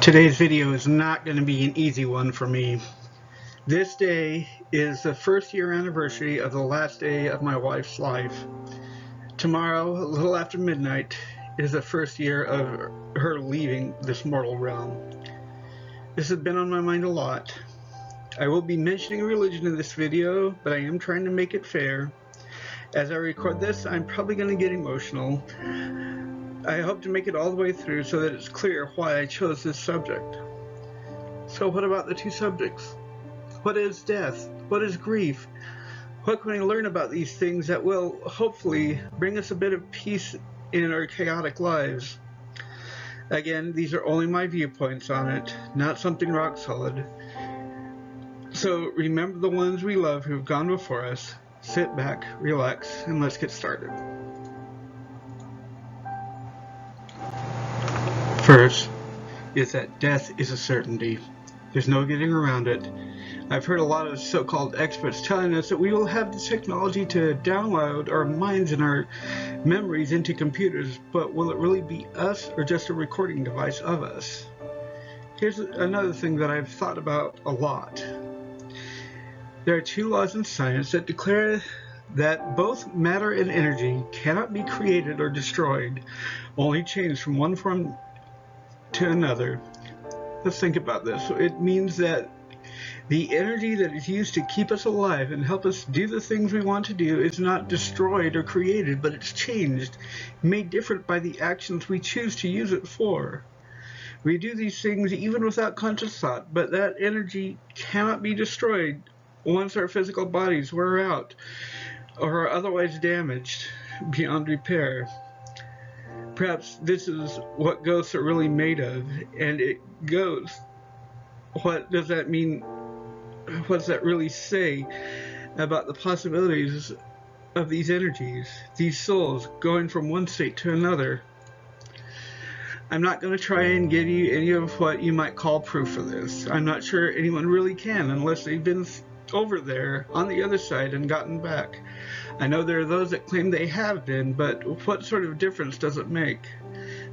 Today's video is not going to be an easy one for me. This day is the first year anniversary of the last day of my wife's life. Tomorrow, a little after midnight, is the first year of her leaving this mortal realm. This has been on my mind a lot. I will be mentioning religion in this video, but I am trying to make it fair. As I record this, I'm probably going to get emotional. I hope to make it all the way through so that it's clear why I chose this subject. So what about the two subjects? What is death? What is grief? What can we learn about these things that will hopefully bring us a bit of peace in our chaotic lives? Again, these are only my viewpoints on it, not something rock solid. So remember the ones we love who've gone before us. Sit back, relax, and let's get started. First is that death is a certainty. There's no getting around it. I've heard a lot of so-called experts telling us that we will have the technology to download our minds and our memories into computers, but will it really be us or just a recording device of us? Here's another thing that I've thought about a lot. There are two laws in science that declare that both matter and energy cannot be created or destroyed, only changed from one form to another. Let's think about this. So it means that the energy that is used to keep us alive and help us do the things we want to do is not destroyed or created, but it's changed, made different by the actions we choose to use it for. We do these things even without conscious thought, but that energy cannot be destroyed once our physical bodies wear out or are otherwise damaged beyond repair. Perhaps this is what ghosts are really made of, and it goes. What does that mean? What does that really say about the possibilities of these energies, these souls going from one state to another? I'm not going to try and give you any of what you might call proof of this. I'm not sure anyone really can unless they've been over there on the other side and gotten back. I know there are those that claim they have been, but what sort of difference does it make?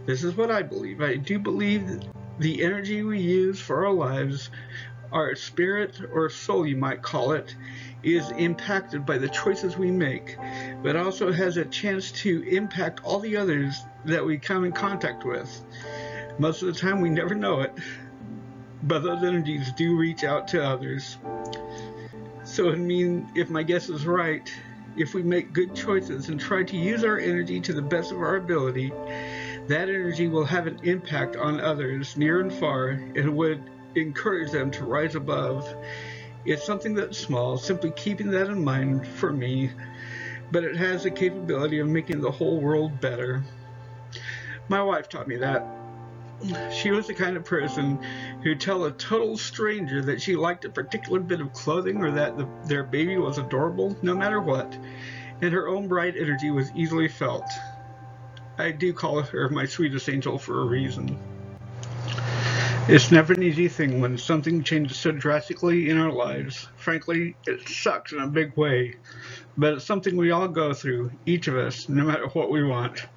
This is what I believe. I do believe the energy we use for our lives, our spirit or soul you might call it, is impacted by the choices we make, but also has a chance to impact all the others that we come in contact with. Most of the time we never know it, but those energies do reach out to others. So I mean, if my guess is right, if we make good choices and try to use our energy to the best of our ability, that energy will have an impact on others near and far and would encourage them to rise above. It's something that's small, simply keeping that in mind for me, but it has the capability of making the whole world better. My wife taught me that. She was the kind of person who'd tell a total stranger that she liked a particular bit of clothing or that their baby was adorable, no matter what, and her own bright energy was easily felt. I do call her my sweetest angel for a reason. It's never an easy thing when something changes so drastically in our lives. Frankly, it sucks in a big way, but it's something we all go through, each of us, no matter what we want.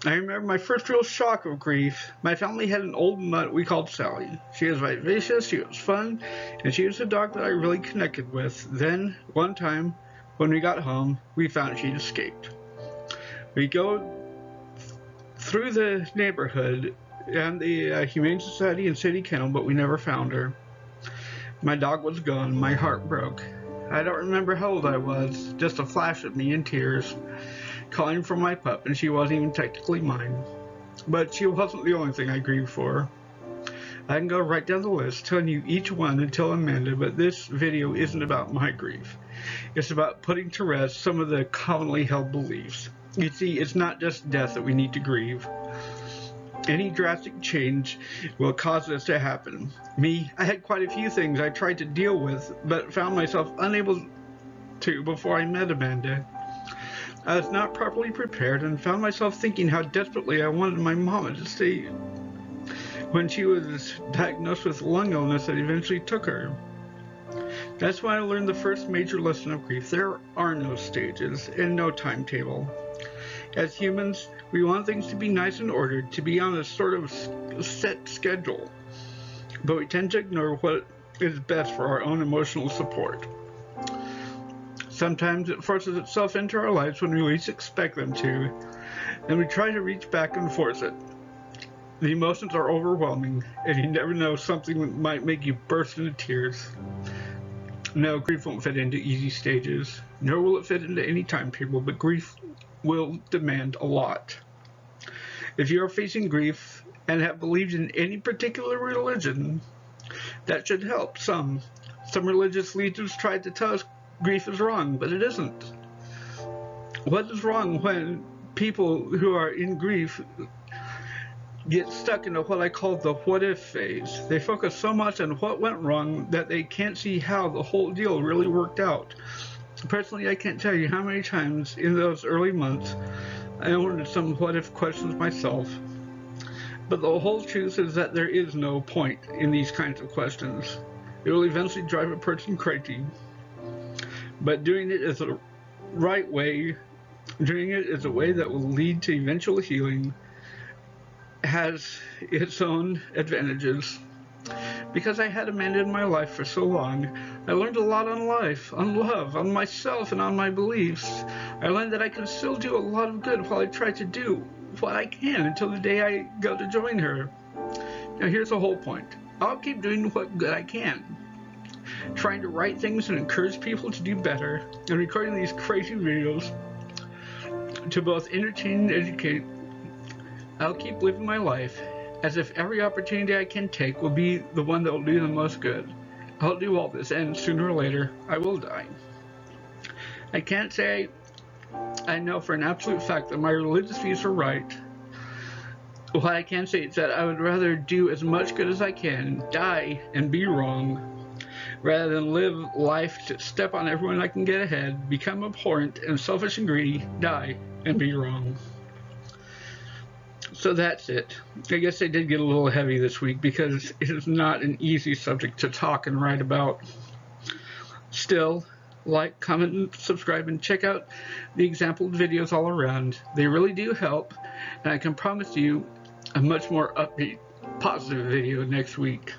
I remember my first real shock of grief. My family had an old mutt we called Sally. She was vivacious, she was fun, and she was a dog that I really connected with. Then, one time, when we got home, we found she'd escaped. We go through the neighborhood and the Humane Society and City Kennel, but we never found her. My dog was gone. My heart broke. I don't remember how old I was, just a flash of me in tears, calling for my pup, and she wasn't even technically mine. But she wasn't the only thing I grieved for. I can go right down the list, telling you each one until I'm ended, but this video isn't about my grief. It's about putting to rest some of the commonly held beliefs. You see, it's not just death that we need to grieve. Any drastic change will cause this to happen. Me, I had quite a few things I tried to deal with, but found myself unable to before I met Amanda. I was not properly prepared and found myself thinking how desperately I wanted my mama to stay when she was diagnosed with lung illness that eventually took her. That's when I learned the first major lesson of grief. There are no stages and no timetable. As humans, we want things to be nice and ordered, to be on a sort of set schedule. but we tend to ignore what is best for our own emotional support. Sometimes it forces itself into our lives when we least expect them to, and we try to reach back and force it. The emotions are overwhelming, and you never know, something might make you burst into tears. No, grief won't fit into easy stages, nor will it fit into any timetable, but grief will demand a lot. If you are facing grief and have believed in any particular religion, that should help some. Some religious leaders tried to tell us grief is wrong, but it isn't. What is wrong when people who are in grief get stuck into what I call the what if phase? They focus so much on what went wrong that they can't see how the whole deal really worked out. Personally, I can't tell you how many times in those early months I wondered some what if questions myself. But the whole truth is that there is no point in these kinds of questions. It will eventually drive a person crazy. But doing it is the right way. Doing it is a way that will lead to eventual healing. Has its own advantages. Because I had a man in my life for so long, I learned a lot on life, on love, on myself, and on my beliefs. I learned that I can still do a lot of good while I try to do what I can until the day I go to join her. Now here's the whole point. I'll keep doing what good I can. Trying to write things and encourage people to do better, and recording these crazy videos to both entertain and educate. I'll keep living my life as if every opportunity I can take will be the one that will do the most good. I'll do all this, and sooner or later, I will die. I can't say I know for an absolute fact that my religious views are right. What I can say is that I would rather do as much good as I can, die and be wrong, rather than live life to step on everyone I can get ahead, become abhorrent and selfish and greedy, die and be wrong. So that's it. I guess I did get a little heavy this week because it is not an easy subject to talk and write about. Still, like, comment, and subscribe, and check out the example videos all around. They really do help, and I can promise you a much more upbeat, positive video next week.